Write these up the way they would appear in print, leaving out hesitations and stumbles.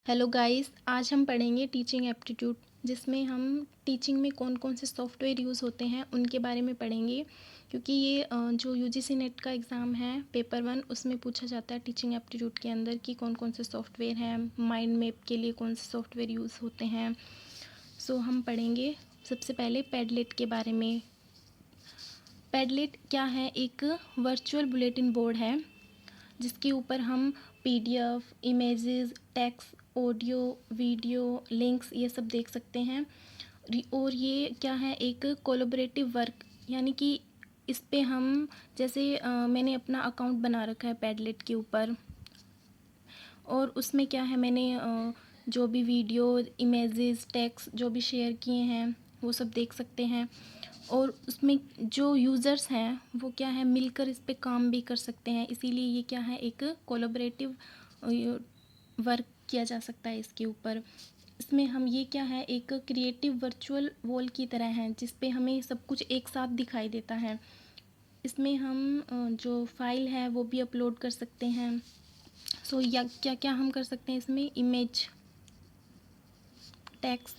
Hello guys, आज हम पढ़ेंगे टीचिंग एप्टीट्यूड, जिसमें हम टीचिंग में कौन कौन से सॉफ्टवेयर यूज़ होते हैं उनके बारे में पढ़ेंगे। क्योंकि ये जो यूजीसी नेट का एग्ज़ाम है पेपर 1, उसमें पूछा जाता है टीचिंग एप्टीट्यूड के अंदर कि कौन कौन से सॉफ्टवेयर हैं, माइंड मैप के लिए कौन से सॉफ्टवेयर यूज़ होते हैं। सो हम पढ़ेंगे सबसे पहले पैडलेट के बारे में। पैडलेट क्या है? एक वर्चुअल बुलेटिन बोर्ड है जिसके ऊपर हम PDF, images, text, audio, video, links ये सब देख सकते हैं। और ये क्या है? एक कोलैबोरेटिव वर्क, यानी कि इस पे हम जैसे मैंने अपना अकाउंट बना रखा है पैडलेट के ऊपर, और उसमें क्या है, मैंने जो भी वीडियो, इमेजेस, टेक्स्ट जो भी शेयर किए हैं वो सब देख सकते हैं। और उसमें जो यूज़र्स हैं वो क्या है, मिलकर इस पे काम भी कर सकते हैं। इसीलिए ये क्या है, एक कोलैबोरेटिव वर्क किया जा सकता है इसके ऊपर। इसमें हम ये क्या है, एक क्रिएटिव वर्चुअल वॉल की तरह है जिस पे हमें सब कुछ एक साथ दिखाई देता है। इसमें हम जो फाइल है वो भी अपलोड कर सकते हैं। या क्या क्या हम कर सकते हैं इसमें? Image, text,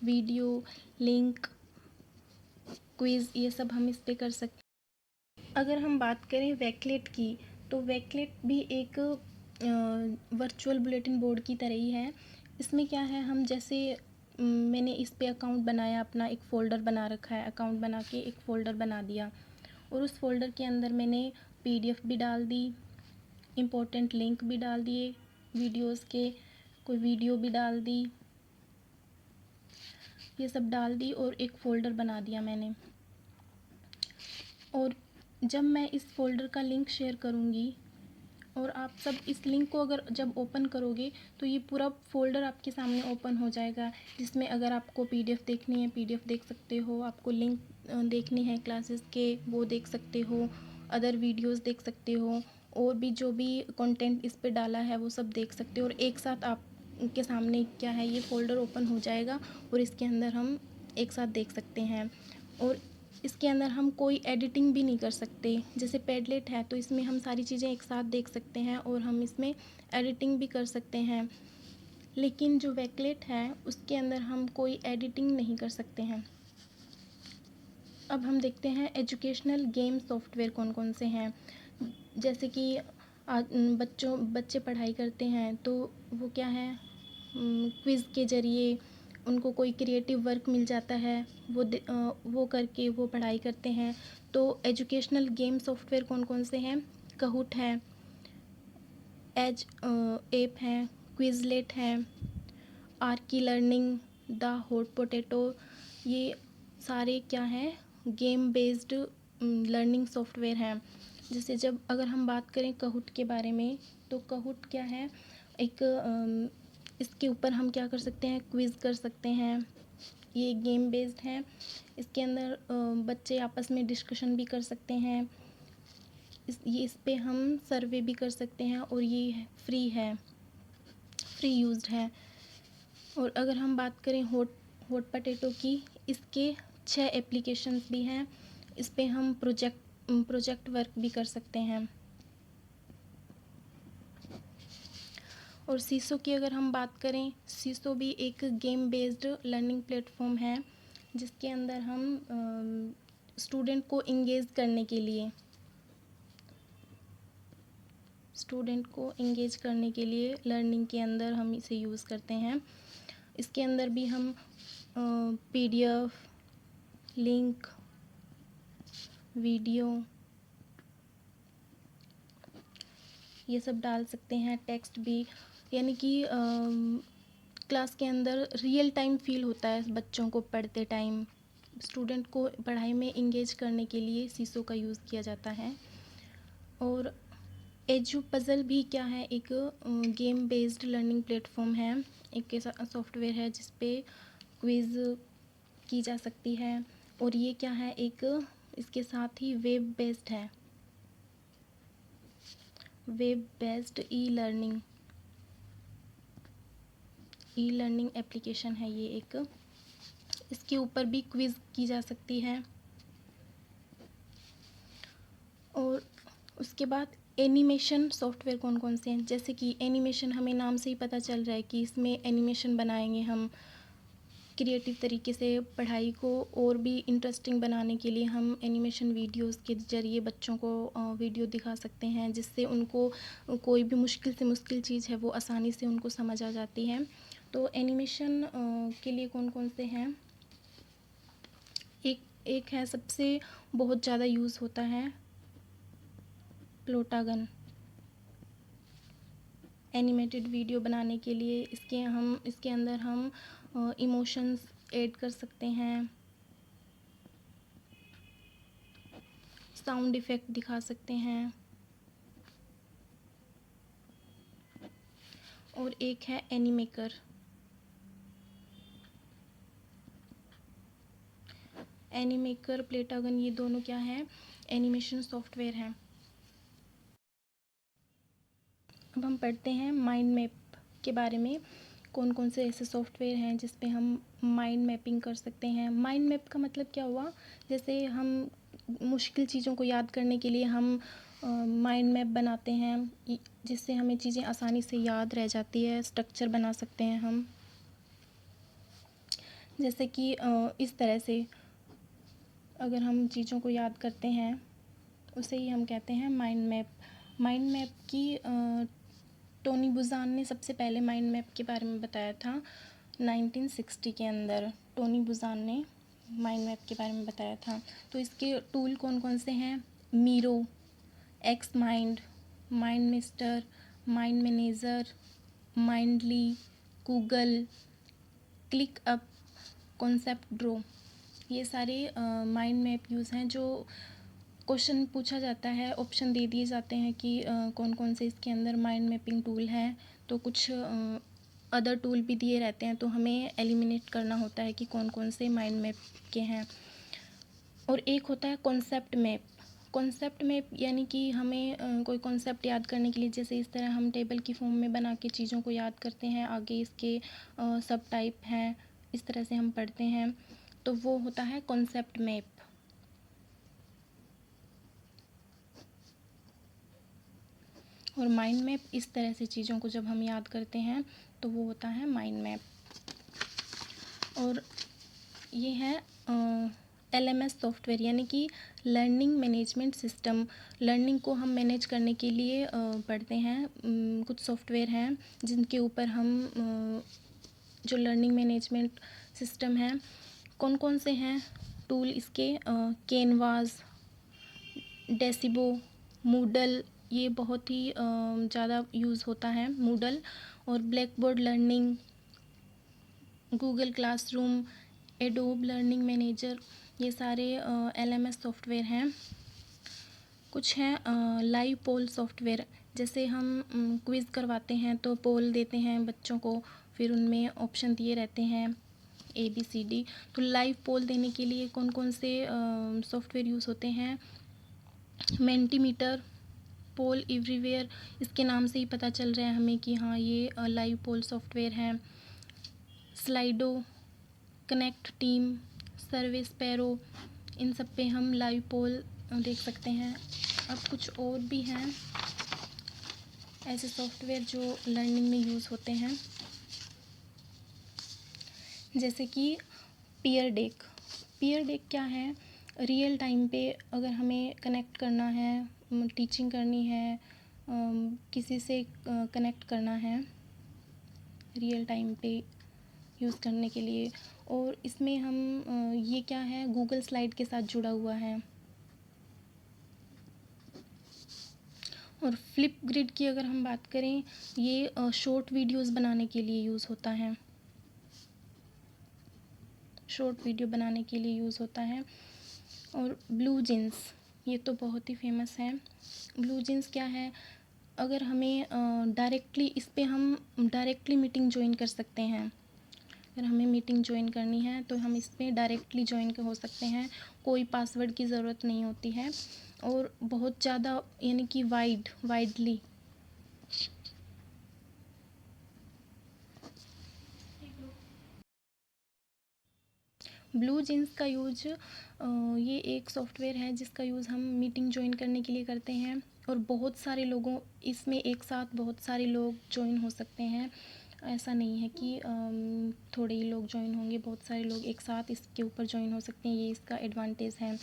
video, link, quiz, ये सब हम इस पे कर सकते हैं। अगर हम बात करें वैकलेट की, तो वैकलेट भी एक वर्चुअल बुलेटिन बोर्ड की तरह ही है। इसमें क्या है, हम जैसे मैंने इस पे अकाउंट बनाया, अपना एक फ़ोल्डर बना रखा है, अकाउंट बना के एक फ़ोल्डर बना दिया, और उस फ़ोल्डर के अंदर मैंने पीडीएफ भी डाल दी, इम्पोर्टेंट लिंक भी डाल दिए वीडियोस के, कोई वीडियो भी डाल दी, ये सब डाल दी और एक फ़ोल्डर बना दिया मैंने। और जब मैं इस फ़ोल्डर का लिंक शेयर करूँगी और आप सब इस लिंक को अगर जब ओपन करोगे तो ये पूरा फ़ोल्डर आपके सामने ओपन हो जाएगा, जिसमें अगर आपको पीडीएफ देखनी है पीडीएफ देख सकते हो, आपको लिंक देखनी है क्लासेस के वो देख सकते हो, अदर वीडियोस देख सकते हो, और भी जो भी कंटेंट इस पे डाला है वो सब देख सकते हो। और एक साथ आपके सामने क्या है, ये फ़ोल्डर ओपन हो जाएगा और इसके अंदर हम एक साथ देख सकते हैं। और इसके अंदर हम कोई एडिटिंग भी नहीं कर सकते। जैसे पैडलेट है तो इसमें हम सारी चीज़ें एक साथ देख सकते हैं और हम इसमें एडिटिंग भी कर सकते हैं। लेकिन जो वैकलेट है उसके अंदर हम कोई एडिटिंग नहीं कर सकते हैं। अब हम देखते हैं एजुकेशनल गेम सॉफ्टवेयर कौन कौन से हैं। जैसे कि बच्चे पढ़ाई करते हैं तो वो क्या है, क्विज़ के ज़रिए उनको कोई क्रिएटिव वर्क मिल जाता है, वो करके वो पढ़ाई करते हैं। तो एजुकेशनल गेम सॉफ्टवेयर कौन कौन से हैं? काहूट है, एज ऐप है, क्विज़लेट है, Archie learning, the hot potato, ये सारे क्या हैं, गेम बेस्ड लर्निंग सॉफ्टवेयर हैं। जैसे जब अगर हम बात करें काहूट के बारे में, तो काहूट क्या है, एक इसके ऊपर हम क्या कर सकते हैं, क्विज़ कर सकते हैं। ये गेम बेस्ड है, इसके अंदर बच्चे आपस में डिस्कशन भी कर सकते हैं। इस पे हम सर्वे भी कर सकते हैं, और ये फ्री है, फ्री यूज्ड है। और अगर हम बात करें हॉट हॉट पोटैटो की, इसके 6 एप्लीकेशंस भी हैं। इस पे हम प्रोजेक्ट वर्क भी कर सकते हैं। और सीसो की अगर हम बात करें, सीसो भी एक गेम बेस्ड लर्निंग प्लेटफॉर्म है जिसके अंदर हम स्टूडेंट को इंगेज करने के लिए लर्निंग के अंदर हम इसे यूज़ करते हैं। इसके अंदर भी हम पीडीएफ, लिंक, वीडियो ये सब डाल सकते हैं, टेक्स्ट भी, यानी कि क्लास के अंदर रियल टाइम फील होता है बच्चों को पढ़ते टाइम। स्टूडेंट को पढ़ाई में इंगेज करने के लिए सीसो का यूज़ किया जाता है। और एजू पज़ल भी क्या है, एक गेम बेस्ड लर्निंग प्लेटफॉर्म है, एक ऐसा सॉफ्टवेयर है जिस पे क्विज़ की जा सकती है। और ये क्या है, एक इसके साथ ही web based e learning application है ये एक, इसके ऊपर भी क्विज़ की जा सकती है। उसके बाद एनिमेशन सॉफ्टवेयर कौन कौन से हैं, जैसे कि एनिमेशन हमें नाम से ही पता चल रहा है कि इसमें एनिमेशन बनाएंगे हम क्रिएटिव तरीके से। पढ़ाई को और भी इंटरेस्टिंग बनाने के लिए हम एनिमेशन वीडियोस के ज़रिए बच्चों को वीडियो दिखा सकते हैं, जिससे उनको कोई भी मुश्किल से मुश्किल चीज़ है वो आसानी से उनको समझ आ जाती है। तो एनिमेशन के लिए कौन कौन से हैं, एक है सबसे बहुत ज़्यादा यूज़ होता है प्लोटागन, एनिमेटेड वीडियो बनाने के लिए। इसके अंदर हम इमोशंस ऐड कर सकते हैं, साउंड इफ़ेक्ट दिखा सकते हैं। और एक है एनिमेकर। एनिमेकर, प्लेटागन, ये दोनों क्या है, एनिमेशन सॉफ्टवेयर हैं। अब हम पढ़ते हैं माइंड मैप के बारे में। कौन कौन से ऐसे सॉफ्टवेयर हैं जिस पे हम माइंड मैपिंग कर सकते हैं। माइंड मैप का मतलब क्या हुआ, जैसे हम मुश्किल चीज़ों को याद करने के लिए हम माइंड मैप बनाते हैं, जिससे हमें चीज़ें आसानी से याद रह जाती है, स्ट्रक्चर बना सकते हैं हम। जैसे कि इस तरह से अगर हम चीज़ों को याद करते हैं, उसे ही हम कहते हैं माइंड मैप। माइंड मैप की टोनी बुज़ान ने सबसे पहले माइंड मैप के बारे में बताया था 1960 के अंदर। टोनी बुज़ान ने माइंड मैप के बारे में बताया था। तो इसके टूल कौन कौन से हैं, Miro, XMind, MindMeister, MindManager, Mindly, Google, ClickUp, ConceptDraw, ये सारे माइंड मैप यूज़ हैं। जो क्वेश्चन पूछा जाता है, ऑप्शन दे दिए जाते हैं कि कौन कौन से इसके अंदर माइंड मैपिंग टूल हैं, तो कुछ अदर टूल भी दिए रहते हैं, तो हमें एलिमिनेट करना होता है कि कौन कौन से माइंड मैप के हैं। और एक होता है कॉन्सेप्ट मैप। कॉन्सेप्ट मैप यानी कि हमें कोई कॉन्सेप्ट याद करने के लिए, जैसे इस तरह हम टेबल की फॉर्म में बना के चीज़ों को याद करते हैं, आगे इसके सब टाइप हैं, इस तरह से हम पढ़ते हैं, तो वो होता है कॉन्सेप्ट मैप। और माइंड मैप इस तरह से चीज़ों को जब हम याद करते हैं तो वो होता है माइंड मैप। और ये है LMS सॉफ्टवेयर, यानी कि लर्निंग मैनेजमेंट सिस्टम। लर्निंग को हम मैनेज करने के लिए पढ़ते हैं। कुछ सॉफ्टवेयर हैं जिनके ऊपर हम जो लर्निंग मैनेजमेंट सिस्टम है, कौन कौन से हैं टूल इसके, कैनवास, डेसिबो, मूडल, ये बहुत ही ज़्यादा यूज़ होता है मूडल। और black board learning, Google classroom, adobe learning manager, ये सारे LMS सॉफ्टवेयर हैं। कुछ हैं लाइव पोल सॉफ्टवेयर, जैसे हम क्विज़ करवाते हैं तो पोल देते हैं बच्चों को, फिर उनमें ऑप्शन दिए रहते हैं ABCD। तो लाइव पोल देने के लिए कौन कौन से सॉफ्टवेयर यूज़ होते हैं, मेंटीमीटर, पोल एवरीवेयर, इसके नाम से ही पता चल रहा है हमें कि हाँ ये लाइव पोल सॉफ्टवेयर है। स्लाइडो, कनेक्ट टीम, सर्वे स्पैरो, इन सब पे हम लाइव पोल देख सकते हैं। अब कुछ और भी हैं ऐसे सॉफ्टवेयर जो लर्निंग में यूज़ होते हैं, जैसे कि पीयर डेक। पीयर डेक क्या है, रियल टाइम पे अगर हमें कनेक्ट करना है, टीचिंग करनी है, किसी से कनेक्ट करना है रियल टाइम पे यूज़ करने के लिए। और इसमें हम ये क्या है, गूगल स्लाइड के साथ जुड़ा हुआ है। और फ्लिप ग्रिड की अगर हम बात करें, ये शॉर्ट वीडियोस बनाने के लिए यूज़ होता है, शॉर्ट वीडियो बनाने के लिए यूज़ होता है। और ब्लू जींस, ये तो बहुत ही फेमस है। ब्लू जींस क्या है, अगर हमें डायरेक्टली इस पे हम डायरेक्टली मीटिंग ज्वाइन कर सकते हैं। अगर हमें मीटिंग ज्वाइन करनी है तो हम इस पर डायरेक्टली ज्वाइन हो सकते हैं, कोई पासवर्ड की ज़रूरत नहीं होती है। और बहुत ज़्यादा यानी कि वाइडली ब्लू जींस का यूज, ये एक सॉफ्टवेयर है जिसका यूज़ हम मीटिंग ज्वाइन करने के लिए करते हैं। और बहुत सारे लोगों इसमें एक साथ बहुत सारे लोग ज्वाइन हो सकते हैं। ऐसा नहीं है कि थोड़े ही लोग ज्वाइन होंगे, बहुत सारे लोग एक साथ इसके ऊपर ज्वाइन हो सकते हैं। ये इसका एडवांटेज है।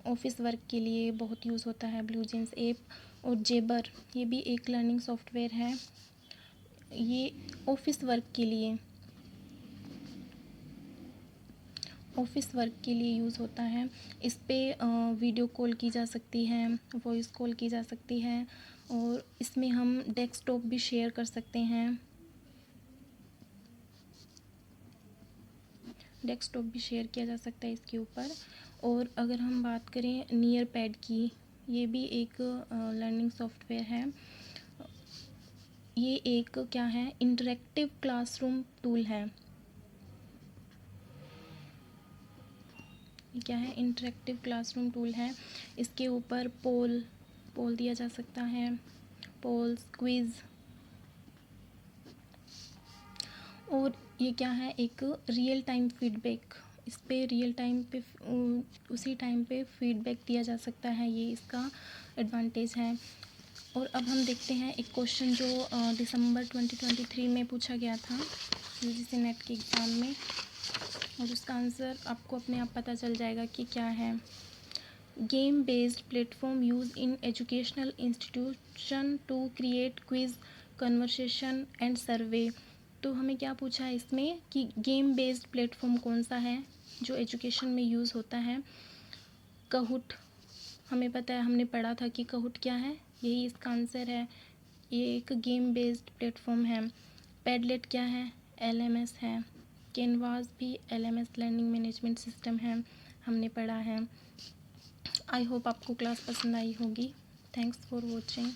ऑफिस वर्क के लिए बहुत यूज़ होता है ब्लू जीन्स ऐप। और जेबर, ये भी एक लर्निंग सॉफ्टवेयर है। ये ऑफिस वर्क के लिए यूज़ होता है। इस पे वीडियो कॉल की जा सकती है, वॉइस कॉल की जा सकती है, और इसमें हम डेस्कटॉप भी शेयर कर सकते हैं। डेस्कटॉप भी शेयर किया जा सकता है इसके ऊपर। और अगर हम बात करें नियर पैड की, ये भी एक लर्निंग सॉफ्टवेयर है। ये एक क्या है, इंटरेक्टिव क्लासरूम टूल है। ये क्या है, इंटरेक्टिव क्लासरूम टूल है। इसके ऊपर पोल दिया जा सकता है, पोल्स, क्विज़। और ये क्या है, एक रियल टाइम फीडबैक। इस पे रियल टाइम पे उसी टाइम पे फीडबैक दिया जा सकता है। ये इसका एडवांटेज है। और अब हम देखते हैं एक क्वेश्चन जो दिसंबर 2023 में पूछा गया था यूजीसी नेट के एग्ज़ाम में, और उसका आंसर आपको अपने आप पता चल जाएगा कि क्या है। Game based platform use in educational institution to create quiz, conversation and survey. तो हमें क्या पूछा है इसमें कि गेम बेस्ड प्लेटफॉर्म कौन सा है जो एजुकेशन में यूज़ होता है। कहूट, हमें पता है, हमने पढ़ा था कि कहूट क्या है, यही इसका आंसर है। ये एक गेम बेस्ड प्लेटफॉर्म है। पैडलेट क्या है, एलएमएस है। कैनवास भी एलएमएस लर्निंग मैनेजमेंट सिस्टम है, हमने पढ़ा है। आई होप आपको क्लास पसंद आई होगी। Thanks for watching.